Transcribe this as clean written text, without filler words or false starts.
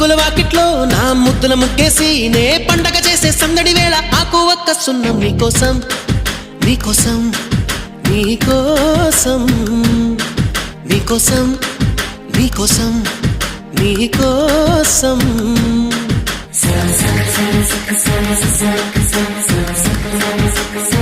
ముగ్గుల వాకిట్లో నా ముద్దుల ముగ్గేసి నే పండగ చేసే సందడి వేళ ఆకు ఒక్క సున్నం నీకోసం నీకోసం నీకోసం నీకోసం నీకోసం నీకోసం స స స స స స స స స